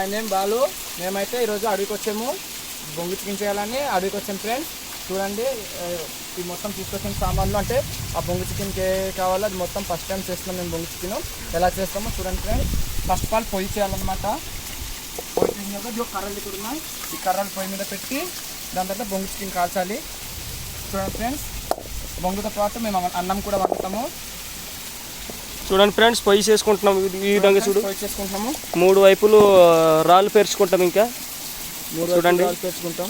My name Balu. మేమైతే ఈరోజు అడవికి వచ్చాము, బొంగు చికెన్ చేయాలని అడవికి వచ్చాము ఫ్రెండ్స్. చూడండి ఈ మొత్తం తీసుకొచ్చిన సామాన్లు, అంటే ఆ బొంగు చికెన్కి కావాలో అది మొత్తం ఫస్ట్ టైం చేస్తున్నాం మేము. బొంగు చికెన్ ఎలా చేస్తామో చూడండి ఫ్రెండ్స్. ఫస్ట్ ఆఫ్ ఆల్ పొయ్యి చేయాలన్నమాట. పొయ్యి చేసినాక కర్రలు ఇక్కడ ఉన్నాయి, ఈ కర్రలు పొయ్యి మీద పెట్టి దాని తర్వాత బొంగు చికెన్ కాల్చాలి. చూడండి ఫ్రెండ్స్, బొంగుతో పాటు మేము అన్నం కూడా వండుతాము. చూడండి ఫ్రెండ్స్, పొయ్యి చేసుకుంటున్నాం. ఈ విధంగా చూడు, పొయ్యి చేసుకుంటాము. 3 వైపులు రాళ్ళు పేర్చుకుంటాం. ఇంకా 3 చూడండి రాళ్ళు పేర్చుకుంటాం.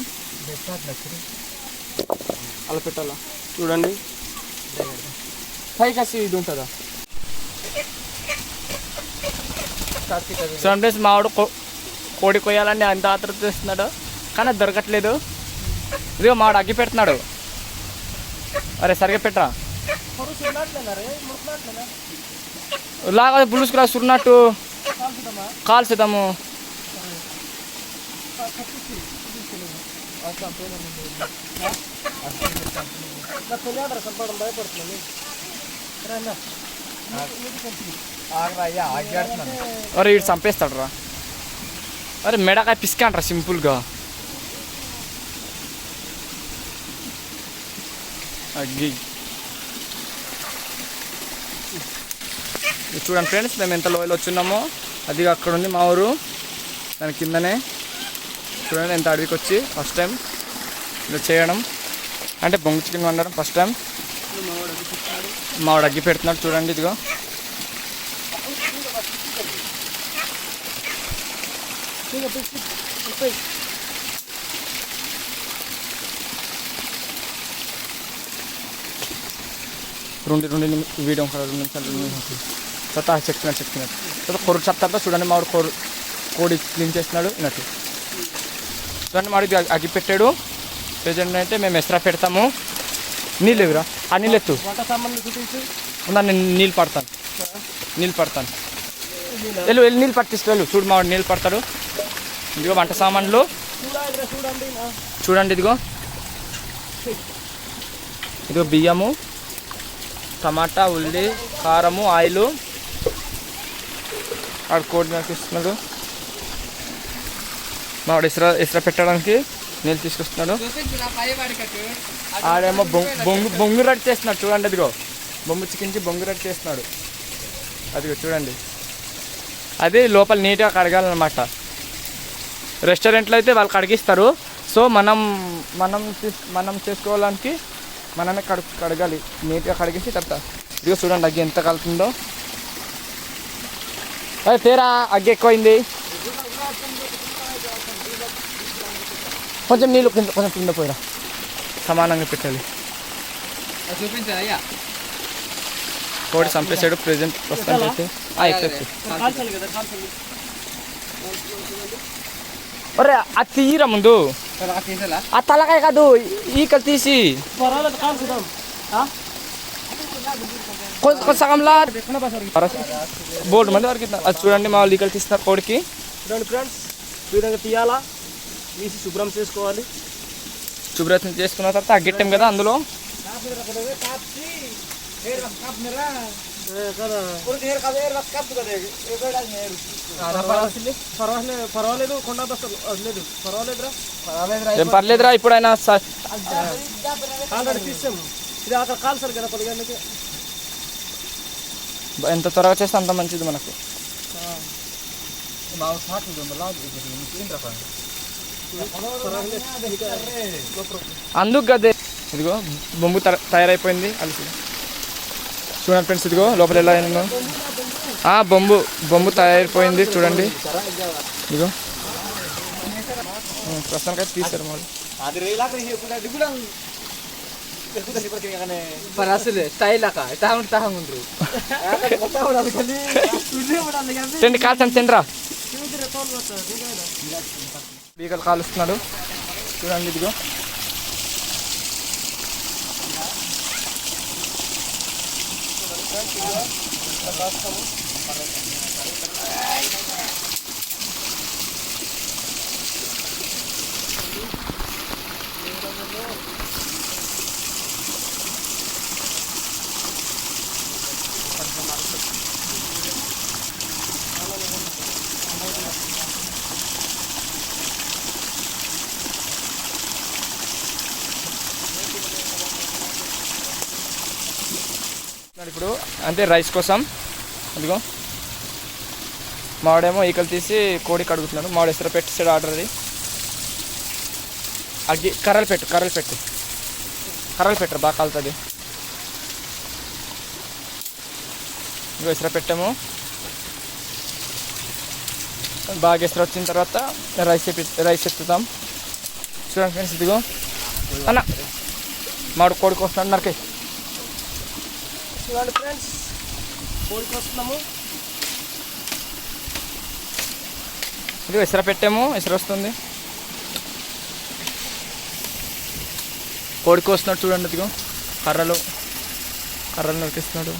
అలా పెట్టాలా చూడండి. పైకి వచ్చి ఇది ఉంటుందా చూడండి. మావాడు కోడి కొయ్యాలని అంత ఆతృత చేస్తున్నాడు, కానీ అది దొరకట్లేదు. ఇదిగో మావాడు అగ్గి పెడుతున్నాడు. అరే సరిగ్గా పెట్టరా, లాగా పులుసుకురా సున్నట్టు కాల్చుదాము. అరే వీడు చంపేస్తాడు రా. అరే మెడకాయ పిసుకంటారా సింపుల్గా. అగ్గి చూడండి ఫ్రెండ్స్, మేము ఎంత లోయలో వచ్చున్నామో. అది అక్కడ ఉంది మా ఊరు, దాని కిందనే. చూడండి ఎంత అడవికి వచ్చి ఫస్ట్ టైం ఇలా చేయడం, అంటే బొంగు చికెన్ వండడం ఫస్ట్ టైం. మావాడు అగ్గి పెడుతున్నాడు చూడండి. ఇదిగో రెండు వీడియో 2 నిమిషాలు తర్వాత చెప్తున్నాడు. తర్వాత కొరుడు చెప్తారు చూడండి. మావాడు కోడి క్లీన్ చేస్తున్నాడు ఇన్నట్టు. చూడండి మాడికి అగ్గి పెట్టాడు. ప్రజెంట్ అయితే మేము ఎస్రా పెడతాము. నీళ్ళు ఎదురా, ఆ నీళ్ళు ఎత్తు ఉందా, నేను నీళ్ళు పడతాను. వెళ్ళు నీళ్ళు పట్టిస్తాడు. చూడు మావాడు నీళ్ళు పడతాడు. ఇదిగో వంట సామాన్లు చూడండి. ఇదిగో బియ్యము, టమాటా, ఉల్లి, కారము, ఆయిల్. ఆడు కోడి ఇస్తున్నాడు. మావాడు ఇస్రా పెట్టడానికి నీళ్ళు తీసుకొస్తున్నాడు. ఆడేమో బొంగు రెడీ చేస్తున్నాడు చూడండి. అదిగో బొంగు చికెన్కి బొంగు రెడీ చేస్తున్నాడు. అదిగో చూడండి. అది లోపల నీట్గా కడగాలన్నమాట. రెస్టారెంట్లో అయితే వాళ్ళు కడిగిస్తారు. సో మనం చేసుకోవడానికి మనమే కడగాలి. నీట్గా కడిగేసి తర్వాత ఇదిగో చూడండి అగ్గి ఎంత కలుతుందో. అదే తేరా అగ్గి ఎక్కువైంది. కొంచెం నీళ్ళు కొంచెం కింద పోయిరా, సమానంగా పెట్టాలి. కోడి చంపేసాడు ప్రెజెంట్ ప్రస్తుతానికి అయితే. అరే అది తీయరా ముందు, ఆ తలకాయ కాదు ఈకలు తీసి సగంలా బోర్డు మంది వరకు. అది చూడండి మా వాళ్ళు ఈకలు తీస్తున్నారు కోడికి. చూడండి ఫ్రెండ్స్, ఈ విధంగా తీయాలా, తీసి శుభ్రం చేసుకోవాలి. శుభ్రం చేసుకున్న తర్వాత అగ్గెట్టాం కదా అందులో పర్వాలేదు ఏం పర్లేదురా. ఇప్పుడైనా తీసాము. ఇది అక్కడ కాల్సారు కదా పొలిగానికి. ఎంత త్వరగా చేస్తే అంత మంచిది మనకు. అందుకు కదే. ఇదిగో బొంగు తయారైపోయింది. అది చూడండి ఫ్రెండ్స్, ఇదిగో లోపల ఎలా అయిందో. బొంగు తయారైపోయింది చూడండి. ఇదిగో ప్రస్తుతానికైతే తీసారు వాళ్ళు. కాల్చండి తిండ్రా. బీగలు కాలుస్తున్నాడు చూడండి. ఇదిగో ఇప్పుడు అంటే రైస్ కోసం అదిగో మావాడేమో ఈకలు తీసి కోడి కడుగుతున్నాడు. మావాడు ఎసరు పెట్టేసాడు ఆర్డర్. అది అగ్గి కర్రలు పెట్టరు బాగా కాలుతుంది. ఇంకో ఎసరు పెట్టాము. బాగా ఎసరు వచ్చిన తర్వాత రైస్ ఎత్తుతాం. చూడండి ఫ్రెండ్స్, ఇదిగో అన్న మాడు కోడికి వస్తున్నాడు నరకే. చూడండి ఫ్రెండ్స్, కోడికి వస్తున్నాము. ఇదిగో ఎసరు పెట్టాము, ఎసరు వస్తుంది. కోడికి వస్తున్నాడు చూడండి. ఇదిగో కర్రలు నరికిస్తున్నాడు.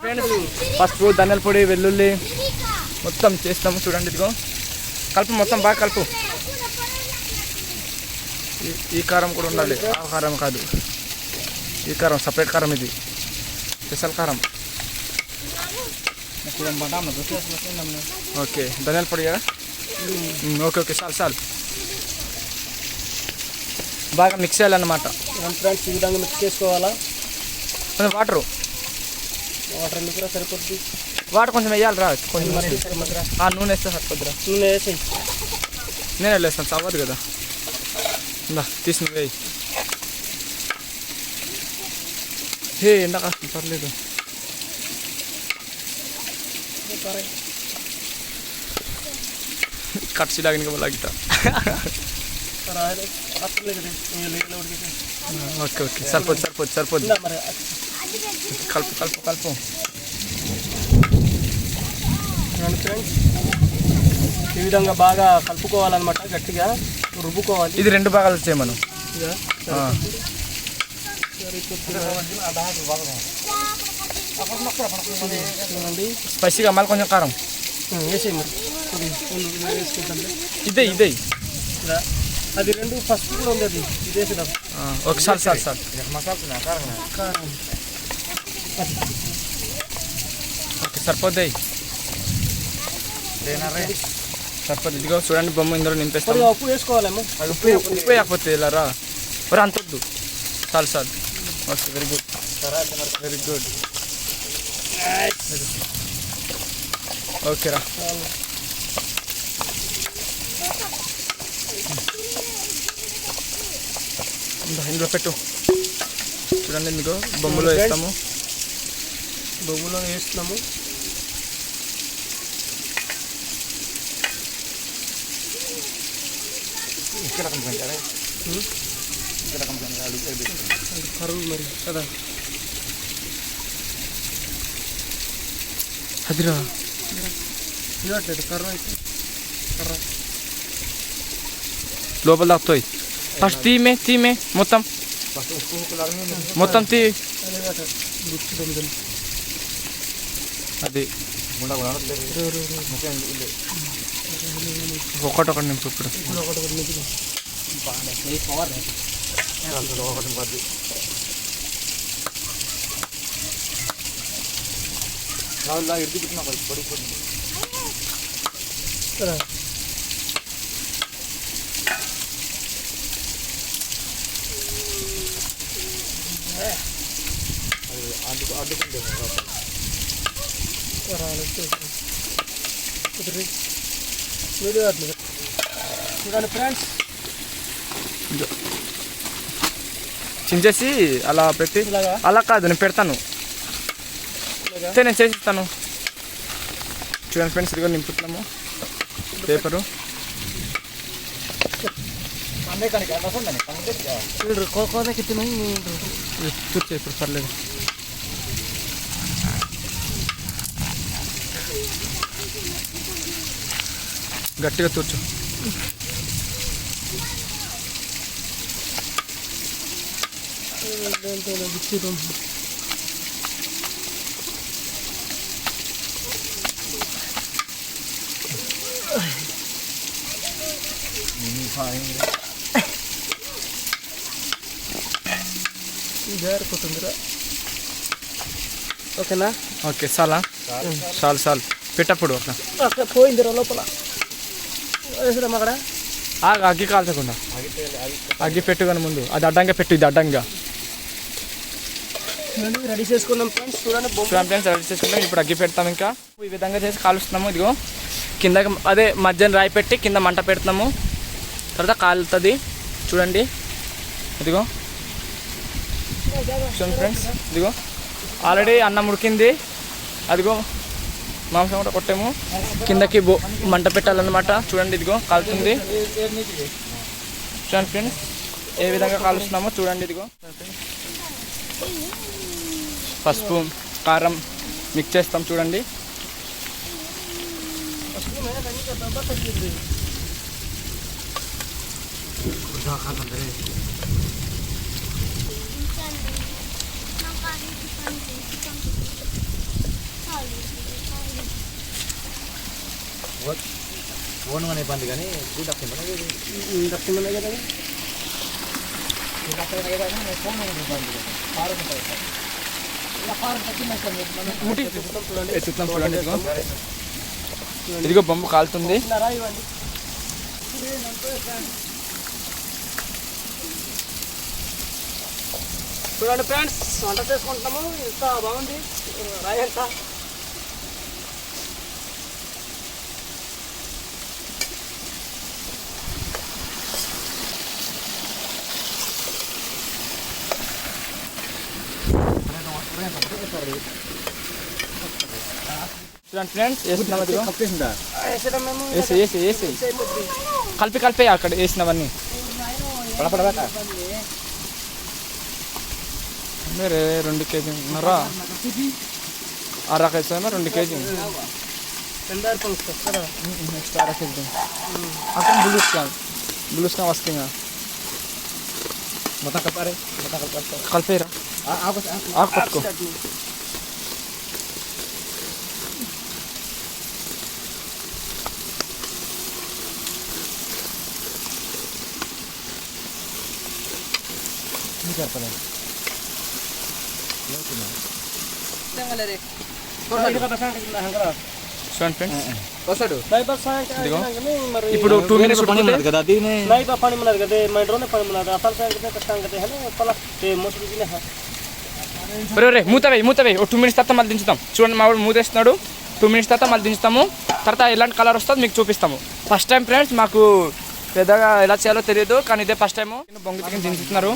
ఫ్రెండ్స్, పసుపు, ధనియాల పొడి, వెల్లుల్లి మొత్తం చేస్తాము చూడండి. ఇదిగో కలుపు, మొత్తం బాగా కలుపు. ఈ కారం కూడా ఉండాలి, ఆ కారం కాదు. ఈ కారం సపరేట్ కారం, ఇది స్పెషల్ కారం. ఓకే, ధనియాల పొడి కదా. ఓకే చాలు బాగా మిక్స్ చేయాలన్నమాట. ఫ్రెండ్స్, ఈ విధంగా మిక్స్ చేసుకోవాలా. వాటర్ ఎందుకు సరిపోద్ది. వాటర్ కొంచెం వేయాలి రా, కొంచెం నూనె వేస్తే సరిపోద్దిరా. నూనె వేసి నేను వెళ్ళేస్తాను, చవ్వదు కదా. తీసి నువ్వు వేయి. ఎండ కాస్తుంది, పర్లేదు. కట్సిలాగిన లాగితా. ఓకే సరిపోద్ది. కలుపు ఫ్రెండ్స్, ఈ విధంగా బాగా కలుపుకోవాలన్నమాట, గట్టిగా రుబ్బుకోవాలి. ఇది 2 భాగాలు చేయమను. చూడండి, స్పైసీగా మళ్ళీ కొంచెం కారం వేసి వేసుకుంటాం. ఇదే అది 2 ఫస్ట్ కూడా ఉంది, అది ఇది వేసేద్దాం. ఓకే చాలు. ఓకే సరిపోద్ది. ఇదిగో చూడండి, బొమ్మ ఇందులో నింపేస్తాం. ఉప్పు వేసుకోవాలేమో. ఉప్పు వేయకపోతే ఇలా రా, మరి అంత వద్దు. చాలు. Okay, very good. ఓకే రా. ఇందులో పెట్టు. చూడండి, ఇందులో బొమ్మలో వేస్తాము. కరువు మరి కదా, అదిరా ఇవ్వట్లేదు. కర్ర అయితే లోపల దాపుతాయి. ఫస్ట్ తీమే మొత్తం తీ. అది ఒకటి నింపు ఇప్పుడు. చూడండి ఫ్రెండ్స్, చించేసి అలా పెట్టి. అలా కాదు, నేను పెడతాను, నేను చేసిస్తాను. చూడండి ఫ్రెండ్స్, ఇదిగో నింపుతున్నాము పేపరు. తూర్చే ఇప్పుడు పర్లేదు. గట్టిగా తూర్చు. జారిపోతుందిరా. ఓకేనా? ఓకే, చాలా చాలు పెట్టప్పుడు అట్లా పోయిందిరా లోపల. వేసుదాం అక్కడ. అగ్గి కాల్చకుండా అగ్గి పెట్టుకొని ముందు అది అడ్డంగా పెట్టు, ఇది అడ్డంగా రెడీ చేసుకున్నాం ఫ్రెండ్స్. చూడండి ఫ్రెండ్స్ రెడీ చేసుకుంటాం. ఇప్పుడు అగ్గి పెడతాం. ఇంకా ఈ విధంగా చేసి కాలుస్తున్నాము. ఇదిగో కింద అదే మధ్యన రాయి పెట్టి కింద మంట పెడుతున్నాము. తర్వాత కాలుతుంది చూడండి. ఇదిగో చూడండి ఫ్రెండ్స్, ఇదిగో ఆల్రెడీ అన్నం ఉడికింది. అదిగో మాంసం కూడా కొట్టాము. కిందకి మంట పెట్టాలన్నమాట. చూడండి ఇదిగో కాలుతుంది. చూడండి ఫ్రెండ్స్ ఏ విధంగా కాలుస్తున్నామో చూడండి. ఇదిగో పసుపు కారం మిక్స్ చేస్తాం చూడండి. ఓన్గానే ఇబ్బంది కానీ ఎత్తుతాం చూడండి. ఇదిగో ఇదిగో బొమ్మ కాలుతుంది. చూడండి ఫ్రెండ్స్ వంట చేసుకుంటున్నాము. ఇంత బాగుంది రాయి అంతా. చూడండి ఫ్రెండ్స్ వేస్తున్నాం. అదిగో వేసి వేసి కలిపి కలిపి అక్కడ వేసినవన్నీ మీరు 2 కేజీన్నర అర కేజీ 2 కేజీ నెక్స్ట్ అర కేజీ అక్కడ బులుస్కా వస్తుంది. మొత్తం కప్పారే కలిపేరా ఆకు పట్టుకో. చూడండి ఫ్రెండ్స్ ఇప్పుడు 2 మినిట్స్ కదా దీని మూత వేయి 2 మినిట్స్ తర్వాత మళ్ళీ దించుతాం. చూడండి మా వాడు మూత వేస్తున్నాడు. 2 మినిట్స్ తర్వాత మళ్ళీ దించుతాము. తర్వాత ఎలాంటి కలర్ వస్తుందో మీకు చూపిస్తాము. ఫస్ట్ టైం ఫ్రెండ్స్ మాకు పెద్దగా ఎలా చేయాలో తెలియదు, కానీ ఇదే ఫస్ట్ టైము బొంగు చికెన్ దించుతున్నారు.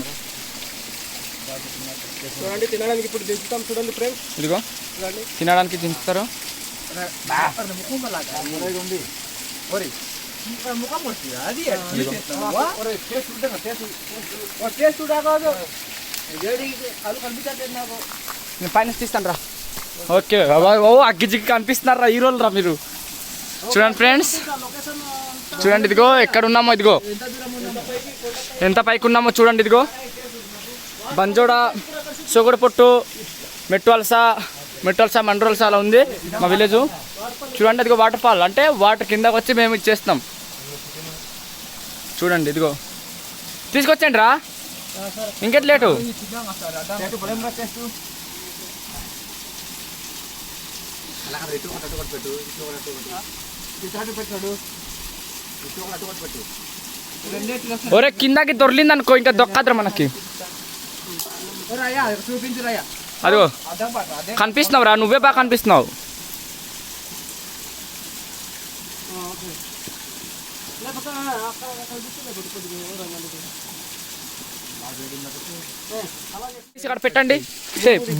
చూడండి తినడానికి ఇప్పుడు దించుతాం. చూడండి ఫ్రెండ్స్ ఇదిగో తినడానికి దించుతారు. నేను పైన తీస్తాను రా. ఓకే ఓ అగ్గి జిగ్గి కనిపిస్తున్నారా హీరోలు రా మీరు. చూడండి ఫ్రెండ్స్ చూడండి ఇదిగో ఎక్కడ ఉన్నామో, ఇదిగో ఎంత పైకి ఉన్నామో చూడండి. ఇదిగో బంజోడ సోగడపొట్టు మెట్టువలస మండ్రవలస అలా ఉంది మా విలేజ్. చూడండి ఇదిగో వాటర్ ఫాల్, అంటే వాటర్ కిందకు వచ్చి మేము ఇచ్చేస్తాం. చూడండి ఇదిగో తీసుకొచ్చండి రా, ఇంకెట్ లేటు. ఒరే కిందకి దొర్లింది అనుకో ఇంకా దొక్కద్రా మనకి. అదిగో కనిపిస్తున్నావు రా, నువ్వే బాగా కనిపిస్తున్నావు. ఇక్కడ పెట్టండి.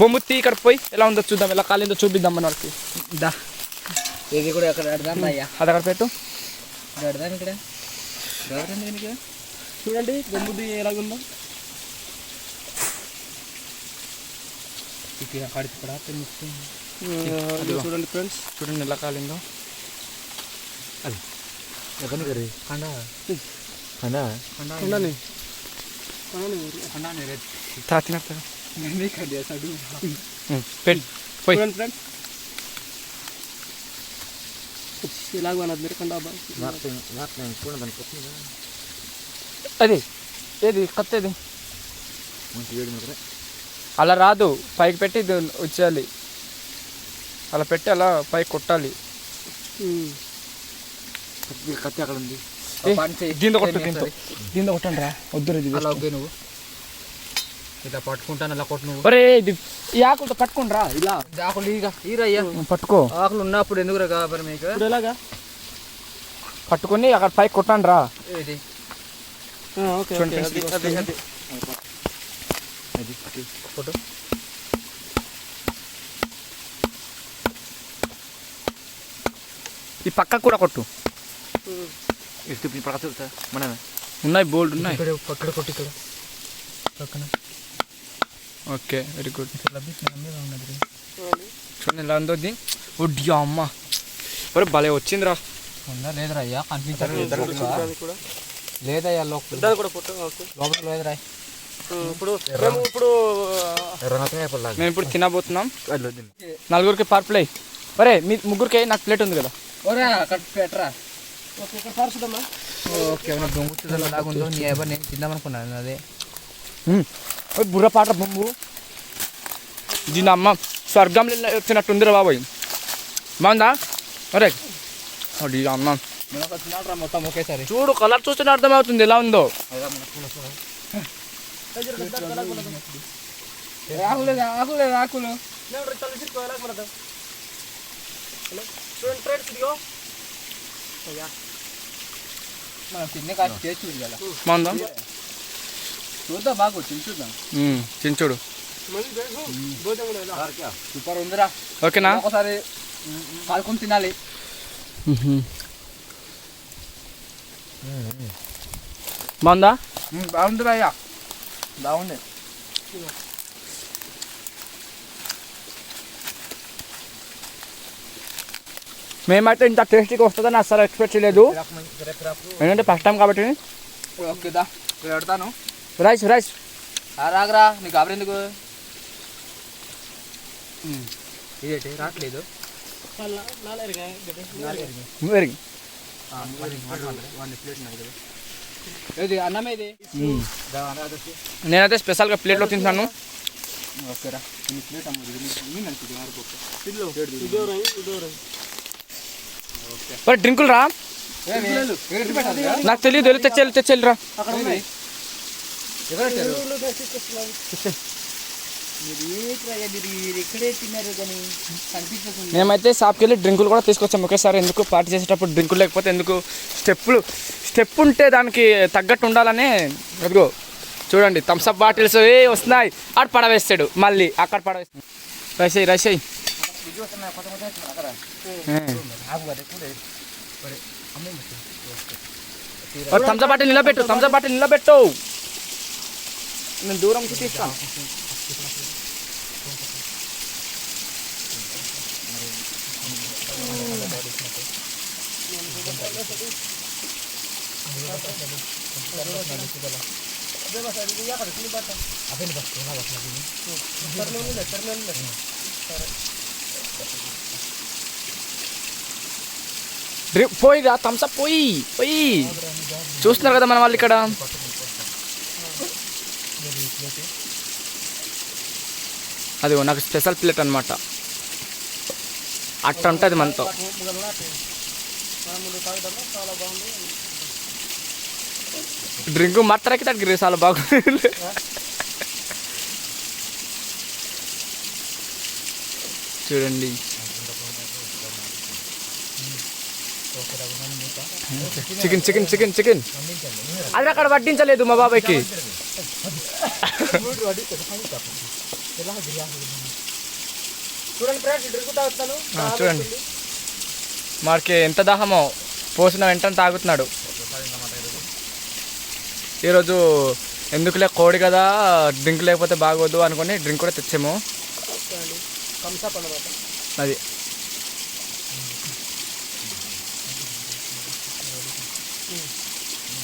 బొమ్ముత్తి ఇక్కడ పోయి ఎలా ఉందో చూద్దాం, ఎలా కాలిందో చూపిద్దాం మన వాళ్ళకి. ఇది కూడా అక్కడ అయ్యా, అది అక్కడ పెట్టు. ఇక్కడ చూడండి బొమ్ముది ఎలాగుందో. చూడండి ఫ్రెండ్స్ చూడండి ఎలా కాలిందో. అది ఏది కత్తేది అలా రాదు, పైకి పెట్టి ఇది వచ్చేయాలి. అలా పెట్టి అలా పైకి కొట్టాలి. కత్తి అక్కడ ఉంది. దీంతో కొట్టు దీంతో కొట్టండి రా వద్దు ఇది అలా ఒగ్గే నువ్వు ఇట్లా పట్టుకుంటాను అలా కొట్టు నువ్వు. ఒరే ఇది ఈ ఆకులతో పట్టుకోండి రా ఇలా ఆకులు ఈరయ్యా పట్టుకో. ఆకులు ఉన్నప్పుడు ఎందుకు రా కాబట్టి మీకు ఇప్పుడు ఎలాగా పట్టుకొని అక్కడ పైకి కొట్టండి రా. ఇది చూడండి ఫోటో ఈ పక్క కూడా కొట్టు. మనమే ఉన్నాయి బోల్డ్ ఉన్నాయి. పక్కడ కొట్టి ఇక్కడ పక్కన ఓకే వెరీ గుడ్. చూడండి ఎలా ఉందో ఇది. ఒడ్డి అమ్మ ఒరే భలే వచ్చిందిరా. ఉందా లేదురా అయ్యా కనిపించలేదు లేదయ్యా లోపల లేదురా. ఇప్పుడు మేము ఇప్పుడు తినబోతున్నాం. నలుగురికి పర్ ప్లే. ఒరే మీ ముగ్గురికి నాకు ప్లేట్ ఉంది కదా. పెట్టరా ఓకే బొంగుతుందో నీ ఎవరు నేను తిందామనుకున్నాను అదే. బుర్ర పాట బొంగు దీని అమ్మ స్వర్గంలో వచ్చినట్టుందిరా బాబాయ్. బాగుందా ఒరే అది అమ్మ మొత్తం ఒకేసారి చూడు కలర్ చూస్తేనే అర్థమవుతుంది ఎలా ఉందో. ఆకులు మనం తిన్నే కాదు చేసి చూడాలి. బాగుందా చూద్దాం బాగా చూద్దాం చించుడు సూపర్ ఉందిరా. ఓకేనా ఒకసారి కాలుకొని తినాలి. బాగుందా బాగుందిరా అయ్యా బాగుంది. మేమైతే ఇంత టేస్టీగా వస్తుందని అసలు ఎక్స్పెక్ట్ చేయలేదు. ఎందుకంటే ఫస్ట్ టైం కాబట్టి. ఓకేదా పెడతాను రైస్ రైస్ రాగరా నీకు కాబట్టి ఎందుకు ఇదేంటి రావట్లేదు. వెరీ ఇది అన్నమే ఇది నేనైతే స్పెషల్గా ప్లేట్లో తింటాను. ఓకేరా ప్లేట్ మరి డ్రింకులు రా నాకు తెలియదు. వెళ్ళి తెచ్చేళ్ళు రా. మేమైతే షాప్కి వెళ్ళి డ్రింకులు కూడా తీసుకొచ్చాము ఒకేసారి. ఎందుకు పార్టీ చేసేటప్పుడు డ్రింకులు లేకపోతే ఎందుకు స్టెప్ ఉంటే దానికి తగ్గట్టు ఉండాలని. అదిగో చూడండి థమ్స్అప్ బాటిల్స్ వస్తున్నాయి. అటు పడవేస్తాడు మళ్ళీ అక్కడ పడవేస్తాడు. రసై థమ్స్అప్ బాటిల్ నిలబెట్టు. నేను దూరంకి తీస్తాను. పోయిరా థమ్స్అప్ పోయి చూస్తున్నారు కదా మన వాళ్ళు ఇక్కడ. అది నాకు స్పెషల్ ప్లేట్ అనమాట. అట్ట ఉంటుంది మనతో. డ్రింక్ మాత్రకి తగ్గి చాలా బాగుంది. చూడండి చికెన్ అది అక్కడ వడ్డించలేదు మా బాబాయ్కి. చూడండి మాడికి ఎంత దాహమో పోసిన వెంటనే తాగుతున్నాడు. ఈరోజు ఎందుకులే కోడి కదా డ్రింక్ లేకపోతే బాగోదు అనుకుని డ్రింక్ కూడా తెచ్చాము. అది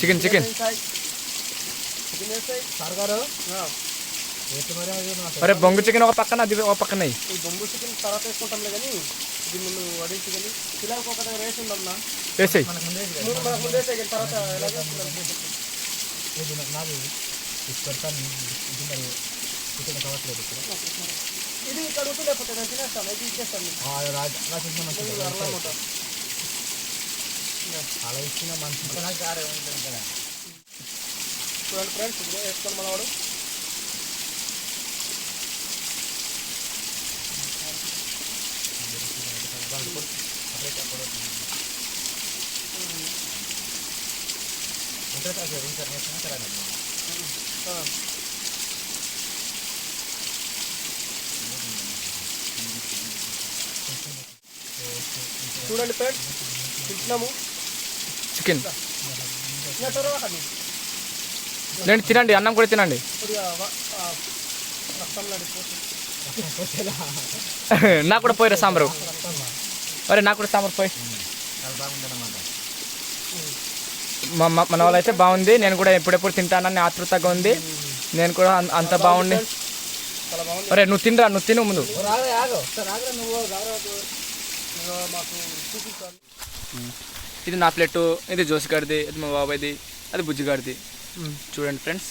చికెన్ అరే బొంగు చికెన్ ఒక పక్కన అది ఒక పక్కన. బొంగు చికెన్ తర్వాత వేసుకుంటాంలే కానీ ఇది ముందు వడి చికెన్ పిల్లలకు ఒక రేస్ ఉందన్నా వేసేయి. తర్వాత ఇది ఇక్కడ లేకపోతే నేను తినేస్తాను. ఇది ఇచ్చేస్తాను. అలా ఇచ్చిన మంచి నాకు కారే ఉంటుంది కదా. చూడండి ఫ్రెండ్స్, ఇదిగో వేసుకొని మనవాడు. చూడండి ఫ్రెండ్స్, తింటున్నాము చికెన్ ఇంకా త్వరగా కదండి. నేను తినండి, అన్నం కూడా తినండి. కొద్దిగా రక్తం నడిపోతుంది. నాకు కూడా పోయిరా సాంబారు. అరే నాకు కూడా సాంబార్ పోయి. మన వాళ్ళు అయితే బాగుంది. నేను కూడా ఎప్పుడెప్పుడు తింటానని ఆతృతగా ఉంది. నేను కూడా అంత బాగుంది. చాలా బాగుంది. అరే నువ్వు తినరా, నువ్వు తిను ముందు. మాకు చూపిస్తాను. ఇది నా ప్లేటు, ఇది జోసిగాడిది, ఇది మా బాబాయ్ది, అది బుజ్జిగాడిది. చూడండి friends.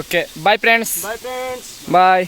Okay bye friends. Bye friends. Bye.